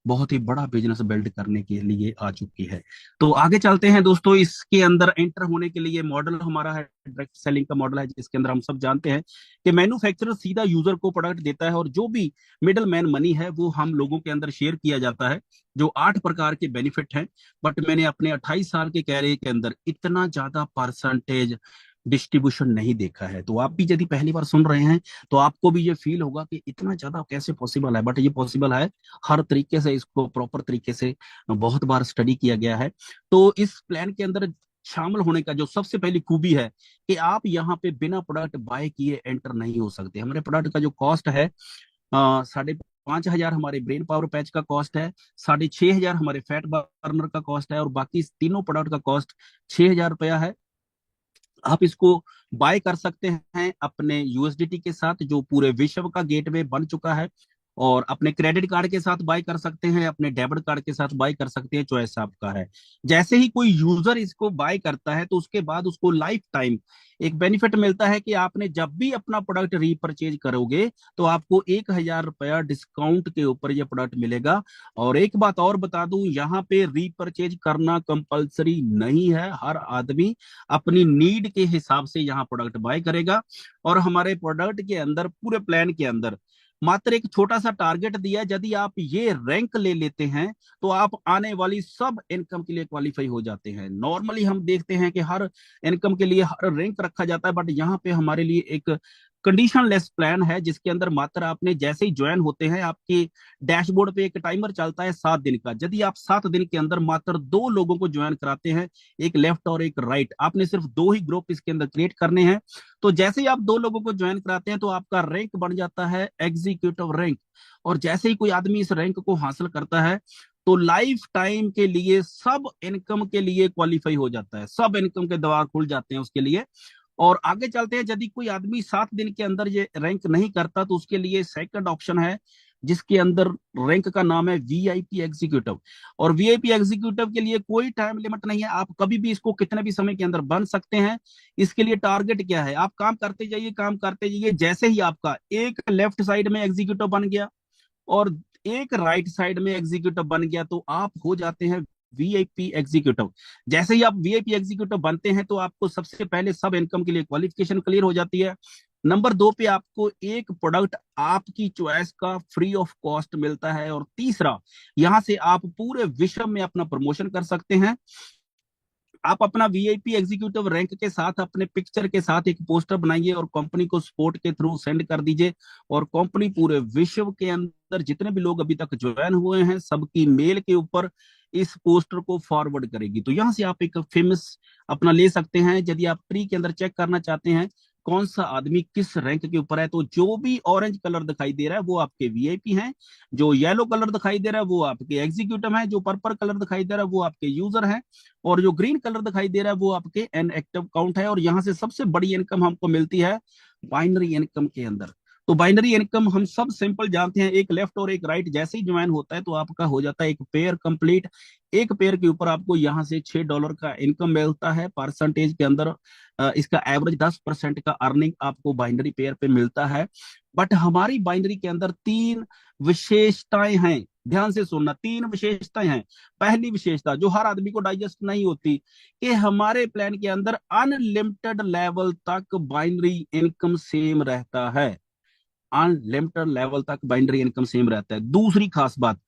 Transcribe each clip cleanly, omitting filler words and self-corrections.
बहुत ही बड़ा business build करने के लिए आ चुकी है। तो आगे चलते हैं दोस्तों। इसके अंदर एंटर होने के लिए मॉडल हमारा है, डायरेक्ट सेलिंग का मॉडल है, जिसके अंदर हम सब जानते हैं कि मैन्युफैक्चरर सीधा यूजर को प्रोडक्ट देता है और जो भी मिडल मैन मनी है वो हम लोगों के अंदर शेयर किया जाता है। जो 8 प्रकार के बेनिफिट हैं, बट मैंने अपने 28 साल के कैरियर के अंदर इतना ज्यादा परसेंटेज डिस्ट्रीब्यूशन नहीं देखा है। तो आप भी यदि पहली बार सुन रहे हैं तो आपको भी ये फील होगा कि इतना ज्यादा कैसे पॉसिबल है, बट ये पॉसिबल है। हर तरीके से इसको प्रॉपर तरीके से बहुत बार स्टडी किया गया है। तो इस प्लान के अंदर शामिल होने का जो सबसे पहली खूबी है कि आप यहाँ पे बिना प्रोडक्ट बाय किए एंटर नहीं हो सकते। हमारे प्रोडक्ट का जो कॉस्ट है 5,500 हमारे ब्रेन पावर पैच का कॉस्ट है, 6,500 हमारे फैट बर्नर का कॉस्ट है, और बाकी तीनों प्रोडक्ट का कॉस्ट 6,000 रुपया है। आप इसको बाय कर सकते हैं अपने यूएसडीटी के साथ, जो पूरे विश्व का गेटवे बन चुका है, और अपने क्रेडिट कार्ड के साथ बाय कर सकते हैं, अपने डेबिट कार्ड के साथ बाय कर सकते हैं, चॉइस आपका है। जैसे ही कोई यूजर इसको बाय करता है तो उसके बाद उसको लाइफ टाइम एक बेनिफिट मिलता है कि आपने जब भी अपना प्रोडक्ट रीपरचेज करोगे तो आपको 1,000 रुपया डिस्काउंट के ऊपर ये प्रोडक्ट मिलेगा। और एक बात और बता दूं, यहाँ पे रीपरचेज करना कंपलसरी नहीं है। हर आदमी अपनी नीड के हिसाब से यहाँ प्रोडक्ट बाय करेगा। और हमारे प्रोडक्ट के अंदर, पूरे प्लान के अंदर मात्र एक छोटा सा टारगेट दिया है। यदि आप ये रैंक ले लेते हैं तो आप आने वाली सब इनकम के लिए क्वालिफाई हो जाते हैं। नॉर्मली हम देखते हैं कि हर इनकम के लिए हर रैंक रखा जाता है, बट यहाँ पे हमारे लिए एक कंडीशन लेस प्लान है, जिसके अंदर मात्र आपने जैसे ही ज्वाइन होते हैं आपके डैशबोर्ड पे एक टाइमर चलता है 7 दिन का। यदि आप 7 दिन के अंदर मात्र 2 लोगों को ज्वाइन कराते हैं, एक लेफ्ट और एक राइट, आपने सिर्फ 2 ही ग्रुप इसके अंदर क्रिएट करने हैं। तो जैसे ही आप 2 लोगों को ज्वाइन कराते हैं तो आपका रैंक बन जाता है एग्जीक्यूटिव रैंक। और जैसे ही कोई आदमी इस रैंक को हासिल करता है तो लाइफ टाइम के लिए सब इनकम के लिए क्वालिफाई हो जाता है, सब इनकम के द्वार खुल जाते हैं उसके लिए। और आगे चलते हैं, यदि कोई आदमी 7 दिन के अंदर ये रैंक नहीं करता तो उसके लिए सेकंड ऑप्शन है, जिसके अंदर रैंक का नाम है वीआईपी एग्जीक्यूटिव। और वीआईपी एग्जीक्यूटिव के लिए कोई टाइम लिमिट नहीं है, आप कभी भी इसको कितने भी समय के अंदर बन सकते हैं। इसके लिए टारगेट क्या है, आप काम करते जाइए, काम करते जाइए। जैसे ही आपका एक लेफ्ट साइड में एग्जीक्यूटिव बन गया और एक राइट साइड में एग्जीक्यूटिव बन गया तो आप हो जाते हैं वीआईपी एग्जीक्यूटिव। जैसे ही आप वीआईपी एग्जीक्यूटिव बनते हैं तो आपको सबसे पहले सब इनकम के लिए क्वालिफिकेशन क्लियर हो जाती है। नंबर 2 पे आपको एक प्रोडक्ट आपकी चॉइस का फ्री ऑफ कॉस्ट मिलता है। और तीसरा, यहां से आप पूरे विश्व में अपना प्रमोशन कर सकते हैं। आप अपना वीआईपी एग्जीक्यूटिव रैंक के साथ अपने पिक्चर के साथ एक पोस्टर बनाइए और कंपनी को सपोर्ट के थ्रू सेंड कर दीजिए। और कंपनी पूरे विश्व के अंदर जितने भी लोग अभी तक ज्वाइन हुए हैं सबकी मेल के ऊपर इस पोस्टर को फॉरवर्ड करेगी। तो यहां से आप एक फेमस अपना ले सकते हैं। यदि आप ट्री के अंदर चेक करना चाहते हैं कौन सा आदमी किस रैंक के ऊपर है, तो जो भी ऑरेंज कलर दिखाई दे रहा है वो आपके वीआईपी हैं, जो येलो कलर दिखाई दे रहा है वो आपके एग्जीक्यूटिव हैं, जो पर्पल कलर दिखाई दे रहा है वो आपके यूजर हैं, और जो ग्रीन कलर दिखाई दे रहा है वो आपके एन एक्टिव काउंट है। और यहाँ से सबसे बड़ी इनकम हमको मिलती है बाइनरी इनकम के अंदर। तो बाइनरी इनकम हम सब सिंपल जानते हैं, एक लेफ्ट और एक राइट जैसे ही ज्वाइन होता है तो आपका हो जाता है एक पेयर कंप्लीट। एक पेयर के ऊपर आपको यहाँ से $6 का इनकम मिलता है। परसेंटेज के अंदर इसका एवरेज 10% का अर्निंग आपको बाइनरी पेयर पे मिलता है। बट हमारी बाइनरी के अंदर 3 विशेषताएं हैं, ध्यान से सुनना, 3 विशेषताएं हैं। पहली विशेषता जो हर आदमी को डाइजेस्ट नहीं होती, कि हमारे प्लान के अंदर अनलिमिटेड लेवल तक बाइनरी इनकम सेम रहता है। अनलिमिटेड लेवल तक बाइनरी इनकम सेम रहता है। दूसरी खास बात,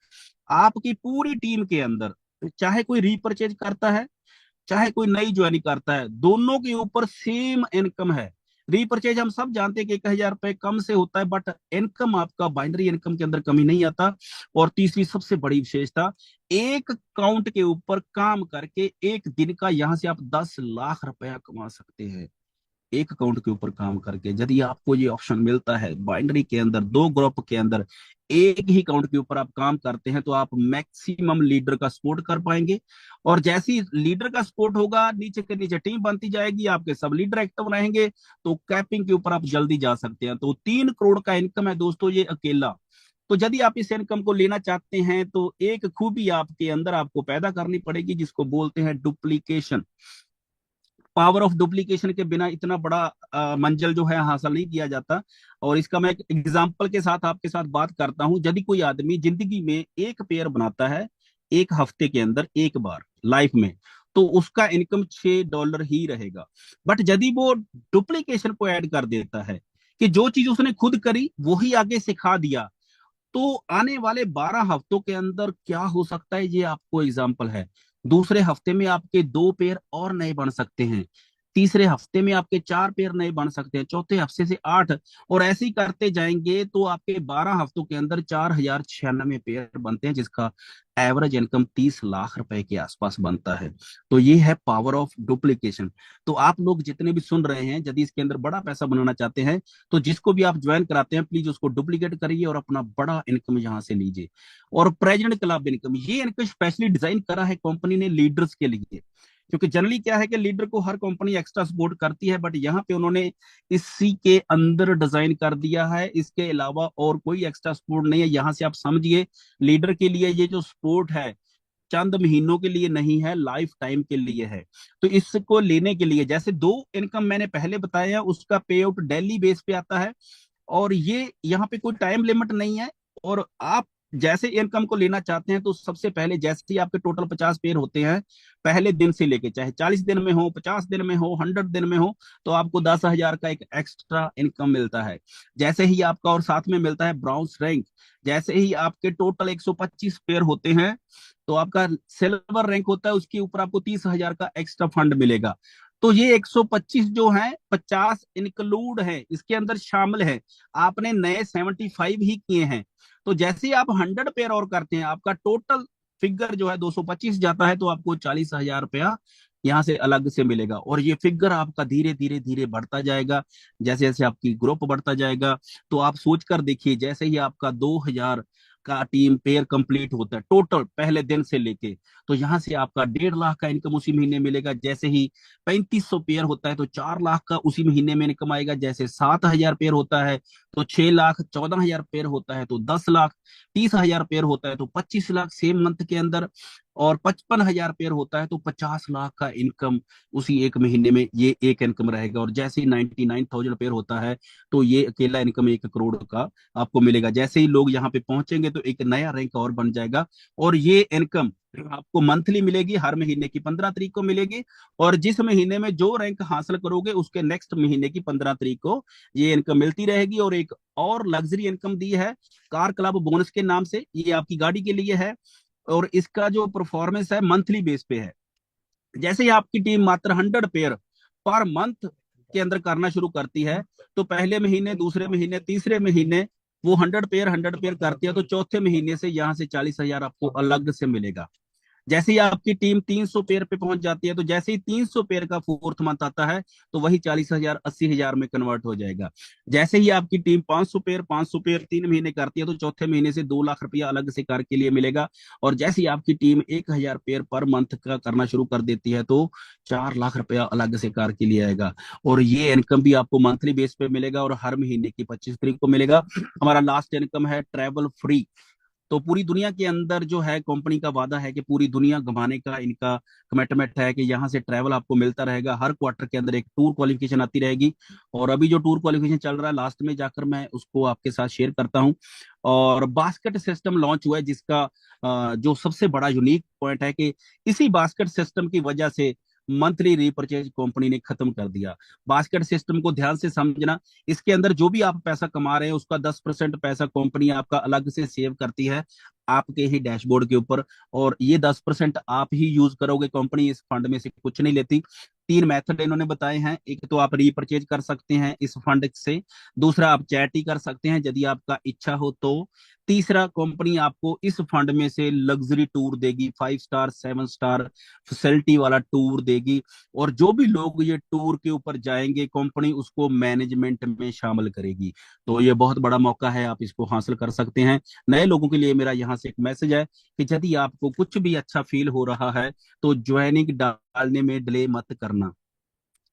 आपकी पूरी टीम के अंदर चाहे कोई रीपरचेज करता है चाहे कोई नई ज्वाइनिंग करता है, दोनों के ऊपर सेम इनकम है। रीपरचेज हम सब जानते हैं कि 1,000 रुपए कम से होता है, बट इनकम आपका बाइनरी इनकम के अंदर कमी नहीं आता। और तीसरी सबसे बड़ी विशेषता, एक काउंट के ऊपर काम करके एक दिन का यहां से आप 10 लाख रुपया कमा सकते हैं। एक अकाउंट के ऊपर काम करके यदि आपको ये ऑप्शन मिलता है बाइनरी के अंदर, 2 ग्रुप के अंदर एक ही अकाउंट के ऊपर आप काम करते हैं, तो आप मैक्सिमम लीडर का सपोर्ट कर पाएंगे। और जैसे ही लीडर का सपोर्ट होगा, नीचे के नीचे टीम बनती जाएगी, आपके सब लीडर एक्टिव रहेंगे, तो कैपिंग के ऊपर आप जल्दी जा सकते हैं। तो 3 करोड़ का इनकम है दोस्तों ये अकेला। तो यदि आप इस इनकम को लेना चाहते हैं तो एक खूबी आपके अंदर आपको पैदा करनी पड़ेगी, जिसको बोलते हैं डुप्लीकेशन। पावर ऑफ डुप्लीकेशन के बिना इतना बड़ा मंजिल जो है हासिल नहीं किया जाता। और इसका मैं एक एग्जांपल के साथ आपके साथ बात करता हूं। यदि कोई आदमी जिंदगी में एक पेयर बनाता है एक हफ्ते के अंदर एक बार लाइफ में, तो उसका इनकम $6 ही रहेगा। बट यदि वो डुप्लीकेशन को ऐड कर देता है कि जो चीज उसने खुद करी वही आगे सिखा दिया, तो आने वाले 12 हफ्तों के अंदर क्या हो सकता है, ये आपको एग्जाम्पल है। दूसरे हफ्ते में आपके 2 पेयर और नए बन सकते हैं, तीसरे हफ्ते में आपके 4 पेयर नए बन सकते हैं, चौथे हफ्ते से 8, और ऐसे ही करते जाएंगे तो आपके 12 हफ्तों के अंदर 4096 पेयर बनते हैं, जिसका एवरेज इनकम 30 लाख रुपए के आसपास बनता है। तो ये है पावर ऑफ डुप्लीकेशन। तो आप लोग जितने भी सुन रहे हैं, यदि इसके अंदर बड़ा पैसा बनाना चाहते हैं, तो जिसको भी आप ज्वाइन कराते हैं प्लीज उसको डुप्लीकेट करिए और अपना बड़ा इनकम यहाँ से लीजिए। और प्रेजेंट क्लब इनकम, ये इनकम स्पेशली डिजाइन करा है कंपनी ने लीडर्स के लिए, क्योंकि जनरली क्या है कि लीडर को हर कंपनी एक्स्ट्रा सपोर्ट करती है, बट यहाँ पे उन्होंने इसी के अंदर डिजाइन कर दिया है, इसके अलावा और कोई एक्स्ट्रा सपोर्ट नहीं है। यहाँ से आप समझिए, लीडर के लिए ये जो सपोर्ट है चंद महीनों के लिए नहीं है, लाइफ टाइम के लिए है। तो इसको लेने के लिए, जैसे 2 इनकम मैंने पहले बताया, उसका पे आउट डेली बेस पे आता है, और ये यहाँ पे कोई टाइम लिमिट नहीं है। और आप जैसे इनकम को लेना चाहते हैं तो सबसे पहले, जैसे ही आपके टोटल 50 पेयर होते हैं, पहले दिन से लेके चाहे 40 दिन में हो, 50 दिन में हो, 100 दिन में हो, तो आपको 10,000 का एक एक्स्ट्रा इनकम मिलता है। जैसे ही आपका, और साथ में मिलता है ब्राउन्स रैंक। जैसे ही आपके टोटल 125 पेयर होते हैं, तो आपका सिल्वर रैंक होता है, उसके ऊपर आपको 30,000 का एक्स्ट्रा फंड मिलेगा। तो ये 125 जो है, 50 इंक्लूड है, इसके अंदर शामिल है। आपने नए 75 ही किए हैं। तो जैसे ही आप 100 पेयर और करते हैं, आपका टोटल फिगर जो है 225 जाता है, तो आपको 40,000 रुपया यहाँ से अलग से मिलेगा। और ये फिगर आपका धीरे धीरे धीरे बढ़ता जाएगा जैसे जैसे आपकी ग्रुप बढ़ता जाएगा। तो आप सोच कर देखिए, जैसे ही आपका 2,000 का टीम पेयर कंप्लीट होता है टोटल पहले दिन से लेके, तो यहाँ से आपका 1.5 लाख का इनकम उसी महीने मिलेगा। जैसे ही 3500 पेयर होता है तो 4 लाख का उसी महीने में इनकम आएगा। जैसे 7,000 पेयर होता है तो 6 लाख, 14,000 पेयर होता है तो 10 लाख, 30,000 पेयर होता है तो 25 लाख सेम मंथ के अंदर, और 55,000 पेयर होता है तो 50 लाख का इनकम उसी एक महीने में, ये एक इनकम रहेगा। और जैसे ही 99,000 पेयर होता है तो ये अकेला इनकम 1 करोड़ का आपको मिलेगा। जैसे ही लोग यहाँ पे पहुंचेंगे तो एक नया रैंक और बन जाएगा। और ये इनकम आपको मंथली मिलेगी, हर महीने की 15 तारीख को मिलेगी। और जिस महीने में जो रैंक हासिल करोगे उसके नेक्स्ट महीने की 15 तारीख को ये इनकम मिलती रहेगी। और एक और लग्जरी इनकम दी है कार क्लब बोनस के नाम से, ये आपकी गाड़ी के लिए है। और इसका जो परफॉर्मेंस है मंथली बेस पे है। जैसे ही आपकी टीम मात्र 100 पेयर पर मंथ के अंदर करना शुरू करती है, तो पहले महीने, दूसरे महीने, तीसरे महीने वो 100 पेयर करती है, तो चौथे महीने से यहाँ से 40,000 आपको अलग से मिलेगा। जैसे ही आपकी टीम 300 पेयर पे पहुंच जाती है, तो जैसे ही 300 पेयर का फोर्थ मंथ आता है, तो वही 40,000 80,000 में कन्वर्ट हो जाएगा। जैसे ही आपकी टीम 500 पेयर 3 महीने करती है, तो चौथे महीने से 2 लाख रुपया अलग से कार के लिए मिलेगा। और जैसे ही आपकी टीम 1,000 पेयर पर मंथ का करना शुरू कर देती है, तो 4 लाख रुपया अलग से कार के लिए आएगा। और ये इनकम भी आपको मंथली बेस पे मिलेगा और हर महीने की 25 तारीख को मिलेगा। हमारा लास्ट इनकम है ट्रैवल फ्री। तो पूरी दुनिया के अंदर जो है कंपनी का वादा है कि पूरी दुनिया घुमाने का इनका कमिटमेंट है कि यहाँ से ट्रैवल आपको मिलता रहेगा। हर क्वार्टर के अंदर एक टूर क्वालिफिकेशन आती रहेगी। और अभी जो टूर क्वालिफिकेशन चल रहा है, लास्ट में जाकर मैं उसको आपके साथ शेयर करता हूँ। और बास्केट सिस्टम लॉन्च हुआ है, जिसका जो सबसे बड़ा यूनिक पॉइंट है कि इसी बास्केट सिस्टम की वजह से मंथली रिपर्चेज कंपनी ने खत्म कर दिया। बास्केट सिस्टम को ध्यान से समझना, इसके अंदर जो भी आप पैसा कमा रहे हैं उसका 10% पैसा कंपनी आपका अलग से सेव करती है आपके ही डैशबोर्ड के ऊपर। और ये 10% आप ही यूज करोगे, कंपनी इस फंड में से कुछ नहीं लेती। 3 मेथड इन्होंने बताए हैं। एक तो आप रीपरचेज कर सकते हैं इस फंड से, दूसरा आप चैरिटी कर सकते हैं यदि आपका इच्छा हो तो, तीसरा कंपनी आपको इस फंड में से लग्जरी टूर देगी, 5 स्टार 7 स्टार फैसिलिटी वाला टूर देगी। और जो भी लोग ये टूर के ऊपर जाएंगे, कंपनी उसको मैनेजमेंट में शामिल करेगी। तो ये बहुत बड़ा मौका है, आप इसको हासिल कर सकते हैं। नए लोगों के लिए मेरा यहाँ से एक मैसेज है कि यदि आपको कुछ भी अच्छा फील हो रहा है तो ज्वाइनिंग डालने में डिले मत करना।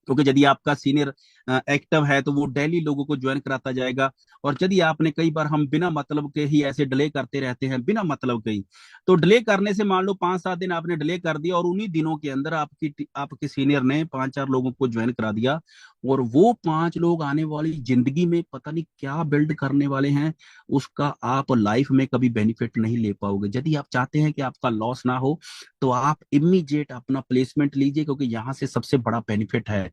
क्योंकि यदि आपका सीनियर एक्टिव है तो वो डेली लोगों को ज्वाइन कराता जाएगा। और यदि आपने कई बार, हम बिना मतलब के ही ऐसे डिले करते रहते हैं बिना मतलब के ही, तो डिले करने से मान लो 5-7 दिन आपने डिले कर दिया और उन्हीं दिनों के अंदर आपके सीनियर ने 5-4 लोगों को ज्वाइन करा दिया, और वो 5 लोग आने वाली जिंदगी में पता नहीं क्या बिल्ड करने वाले हैं, उसका आप लाइफ में कभी बेनिफिट नहीं ले पाओगे। यदि आप चाहते हैं कि आपका लॉस ना हो, तो आप इमीडिएट अपना प्लेसमेंट लीजिए, क्योंकि यहाँ से सबसे बड़ा बेनिफिट है।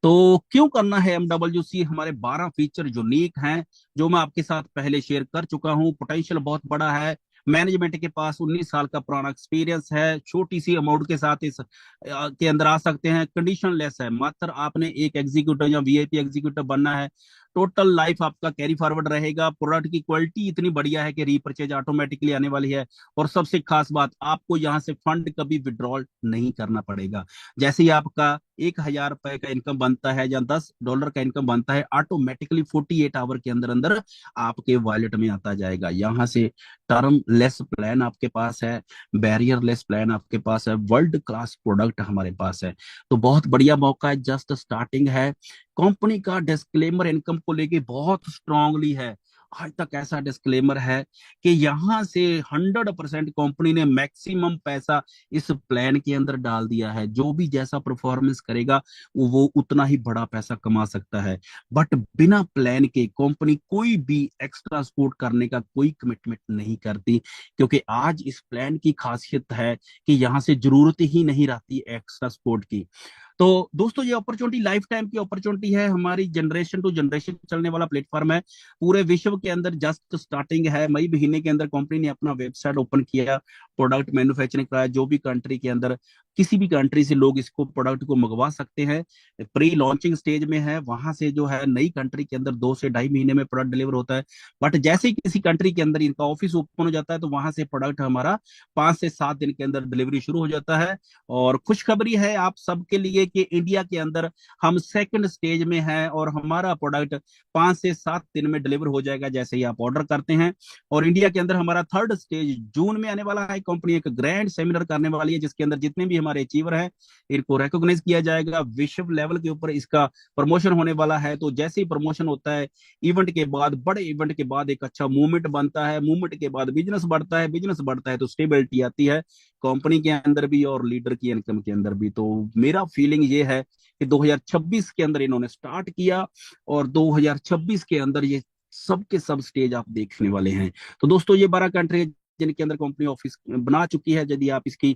तो क्यों करना है MWC? हमारे 12 फीचर यूनिक हैं, जो मैं आपके साथ पहले शेयर कर चुका हूं। पोटेंशियल बहुत बड़ा है, मैनेजमेंट के पास 19 साल का पुराना एक्सपीरियंस है, छोटी सी अमाउंट के साथ इस के अंदर आ सकते हैं। कंडीशन लेस है, मात्र आपने एक एग्जीक्यूटिव या VIP एग्जीक्यूटिव बनना है, टोटल लाइफ आपका कैरी फॉरवर्ड रहेगा। प्रोडक्ट की क्वालिटी इतनी बढ़िया है कि रीपरचेज ऑटोमेटिकली आने वाली है। और सबसे खास बात, आपको यहाँ से फंड कभी विड्रॉल नहीं करना पड़ेगा। जैसे ही आपका 1,000 रुपए का इनकम बनता है या $10 का इनकम बनता है, ऑटोमेटिकली 48 आवर के अंदर अंदर आपके वॉलेट में आता जाएगा। यहाँ से टर्म लेस प्लान आपके पास है, बैरियर लेस प्लान आपके पास है, वर्ल्ड क्लास प्रोडक्ट हमारे पास है। तो बहुत बढ़िया मौका है, जस्ट स्टार्टिंग है। कंपनी का डिस्क्लेमर इनकम को लेके बहुत स्ट्रांगली है। आज तक ऐसा डिस्क्लेमर है कि यहां से 100% कंपनी ने मैक्सिमम पैसा इस प्लान के अंदर डाल दिया है। जो भी जैसा परफॉर्मेंस करेगा वो उतना ही बड़ा पैसा कमा सकता है। बट बिना प्लान के कंपनी कोई भी एक्स्ट्रा सपोर्ट करने का कोई कमिटमेंट नहीं करती, क्योंकि आज इस प्लान की खासियत है कि यहां से जरूरत ही नहीं रहती एक्स्ट्रा सपोर्ट की। तो दोस्तों, ये अपॉर्चुनिटी लाइफ टाइम की अपॉर्चुनिटी है, हमारी जनरेशन टू जनरेशन चलने वाला प्लेटफॉर्म है। पूरे विश्व के अंदर जस्ट स्टार्टिंग है। मई महीने के अंदर कंपनी ने अपना वेबसाइट ओपन किया, प्रोडक्ट मैन्युफैक्चरिंग कराया। जो भी कंट्री के अंदर, किसी भी कंट्री से लोग इसको प्रोडक्ट को मंगवा सकते हैं। प्री लॉन्चिंग स्टेज में है, वहां से जो है नई कंट्री के अंदर 2 से ढाई महीने में प्रोडक्ट डिलीवर होता है। बट जैसे ही किसी कंट्री के अंदर इनका ऑफिस ओपन हो जाता है, तो वहां से प्रोडक्ट हमारा 5 से 7 दिन के अंदर डिलीवरी शुरू हो जाता है। और खुशखबरी है आप सबके लिए कि इंडिया के अंदर हम सेकंड स्टेज में हैं, और हमारा प्रोडक्ट 5 से 7 दिन में डिलीवर हो जाएगा जैसे ही आप ऑर्डर करते हैं। और इंडिया के अंदर हमारा थर्ड स्टेज जून में आने वाला है। कंपनी एक ग्रैंड सेमिनार करने वाली है, जिसके अंदर जितने भी हमारे अचीवर हैं इनको रिकॉग्नाइज किया जाएगा। विश्व लेवल के ऊपर इसका प्रमोशन होने वाला है। तो जैसे ही प्रमोशन होता है, इवेंट के बाद, बड़े इवेंट के बाद एक अच्छा मूवमेंट बनता है, मूवमेंट के बाद बिजनेस बढ़ता है, बिजनेस बढ़ता है तो स्टेबिलिटी आती है कंपनी के अंदर भी और लीडर की इनकम के अंदर भी। तो मेरा फीलिंग ये है कि 2026 के अंदर इन्होंने स्टार्ट किया, और 2026 के अंदर ये सब के सब स्टेज आप देखने वाले हैं। तो दोस्तों, ये 12 कंट्री है जिनके अंदर कंपनी ऑफिस बना चुकी है। यदि आप इसकी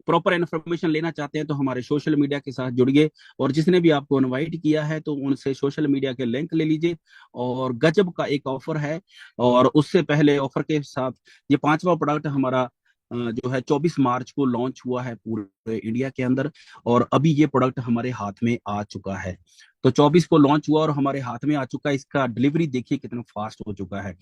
प्रॉपर इन्फॉर्मेशन लेना चाहते हैं तो हमारे सोशल मीडिया के साथ जुड़िए, और जिसने भी आपको इनवाइट किया है तो उनसे सोशल मीडिया के लिंक ले लीजिए। और गजब का एक ऑफर है। और उससे पहले ऑफर के साथ, ये 5वां प्रोडक्ट हमारा जो है 24 मार्च को लॉन्च हुआ है पूरे इंडिया के अंदर, और अभी ये प्रोडक्ट हमारे हाथ में आ चुका है। तो 24 को लॉन्च हुआ और हमारे हाथ में आ चुका है। इसका डिलीवरी देखिए कितना फास्ट हो चुका है।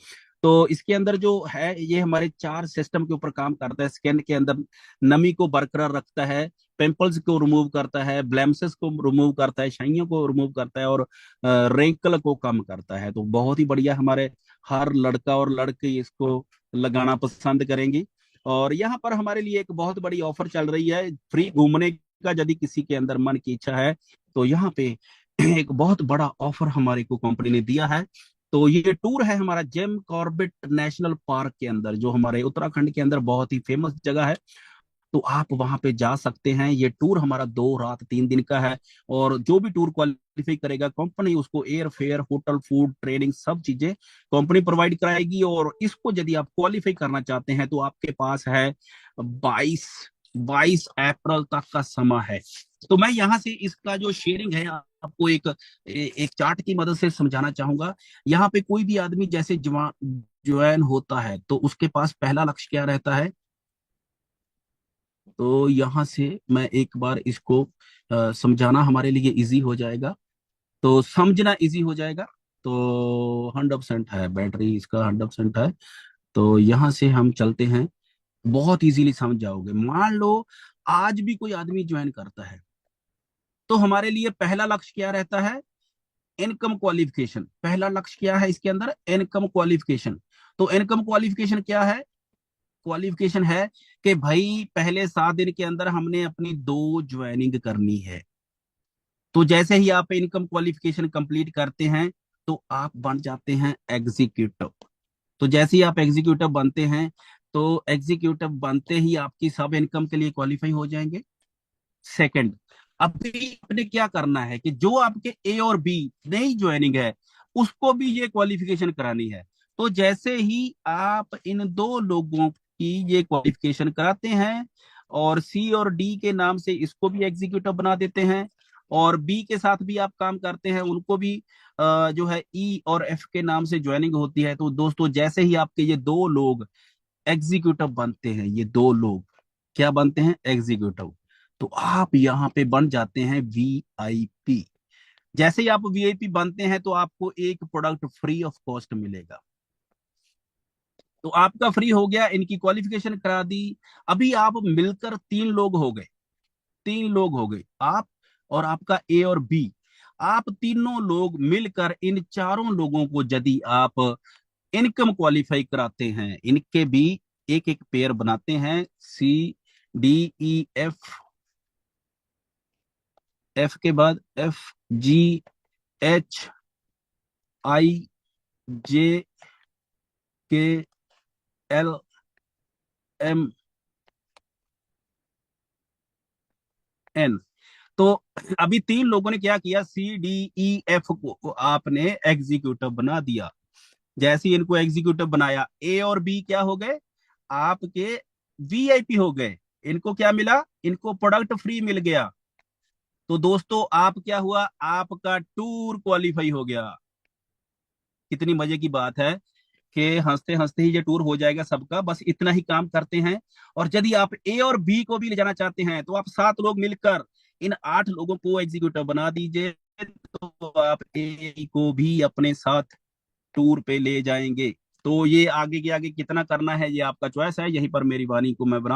तो इसके अंदर जो है, ये हमारे 4 सिस्टम के ऊपर काम करता है। स्किन के अंदर नमी को बरकरार रखता है, पिंपल्स को रिमूव करता है, ब्लैमसेस को रिमूव करता है, शाइयों को रिमूव करता है, और रेंकल को कम करता है। तो बहुत ही बढ़िया, हमारे हर लड़का और लड़की इसको लगाना पसंद करेंगी। और यहाँ पर हमारे लिए एक बहुत बड़ी ऑफर चल रही है, फ्री घूमने का यदि किसी के अंदर मन की इच्छा है, तो यहाँ पे एक बहुत बड़ा ऑफर हमारे को कंपनी ने दिया है। तो ये टूर है हमारा जिम कॉर्बेट नेशनल पार्क के अंदर, जो हमारे उत्तराखंड के अंदर बहुत ही फेमस जगह है। तो आप वहां पे जा सकते हैं। ये टूर हमारा 2 रात 3 दिन का है। और जो भी टूर क्वालिफाई करेगा, कंपनी उसको air fare, hotel, food, training, सब चीजें कंपनी प्रोवाइड कराएगी। और इसको यदि आप क्वालिफाई करना चाहते हैं तो आपके पास है 22 अप्रैल तक का समय है। तो मैं यहाँ से इसका जो शेयरिंग है आपको एक चार्ट की मदद से समझाना चाहूंगा। यहाँ पे कोई भी आदमी जैसे ज्वाइन होता है तो उसके पास पहला लक्ष्य क्या रहता है। तो यहाँ से मैं एक बार इसको समझाना हमारे लिए इजी हो जाएगा, तो समझना इजी हो जाएगा। तो 100% है बैटरी, इसका 100% है। तो यहाँ से हम चलते हैं, बहुत इजीली समझ जाओगे। मान लो आज भी कोई आदमी ज्वाइन करता है, तो हमारे लिए पहला लक्ष्य क्या रहता है, इनकम क्वालिफिकेशन। पहला लक्ष्य क्या है इसके अंदर, इनकम क्वालिफिकेशन। तो इनकम क्वालिफिकेशन क्या है, क्वालिफिकेशन है कि भाई पहले 7 दिन के अंदर हमने अपनी 2 ज्वाइनिंग करनी है। तो जैसे ही आप इनकम क्वालिफिकेशन कंप्लीट करते हैं तो आप बन जाते हैं एग्जीक्यूटिव। तो जैसे ही आप एग्जीक्यूटिव बनते हैं तो एग्जीक्यूटिव बनते ही आपकी सब इनकम के लिए क्वालिफाई हो जाएंगे। सेकंड, अभी आपने क्या करना है कि जो आपके ए और बी नई ज्वाइनिंग है उसको भी ये क्वालिफिकेशन करानी है। तो जैसे ही आप इन दो लोगों की ये क्वालिफिकेशन कराते हैं और सी और डी के नाम से इसको भी एग्जीक्यूटिव बना देते हैं, और बी के साथ भी आप काम करते हैं उनको भी जो है ई और एफ के नाम से ज्वाइनिंग होती है, तो दोस्तों जैसे ही आपके ये दो लोग एग्जीक्यूटिव बनते हैं, ये दो लोग क्या बनते हैं, एग्जीक्यूटिव, तो आप यहाँ पे बन जाते हैं वीआईपी। जैसे ही आप वीआईपी बनते हैं तो आपको एक प्रोडक्ट फ्री ऑफ कॉस्ट मिलेगा। तो आपका फ्री हो गया, इनकी क्वालिफिकेशन करा दी। अभी आप मिलकर तीन लोग हो गए, तीन लोग हो गए, आप और आपका ए और बी। आप तीनों लोग मिलकर इन चारों लोगों को यदि आप इनकम क्वालिफाई कराते हैं, इनके भी एक एक पेयर बनाते हैं, C D E F, F के बाद एफ जी एच आई जे के एल एम एन। तो अभी तीन लोगों ने क्या किया, सी डी ई एफ को आपने एग्जीक्यूटिव बना दिया। जैसे ही इनको एग्जीक्यूटिव बनाया, ए और बी क्या हो गए, आपके वीआईपी हो गए। इनको क्या मिला, इनको प्रोडक्ट फ्री मिल गया। तो दोस्तों आप क्या हुआ, आपका टूर क्वालिफाई हो गया। कितनी मजे की बात है कि हंसते हंसते ही ये टूर हो जाएगा सबका, बस इतना ही काम करते हैं। और यदि आप ए और बी को भी ले जाना चाहते हैं तो आप सात लोग मिलकर इन आठ लोगों को एग्जीक्यूटिव बना दीजिए, तो आप ए को भी अपने साथ टूर पे ले जाएंगे। तो ये आगे के आगे कितना करना है ये आपका चॉइस है, यहीं पर मेरी वाणी को मैं बना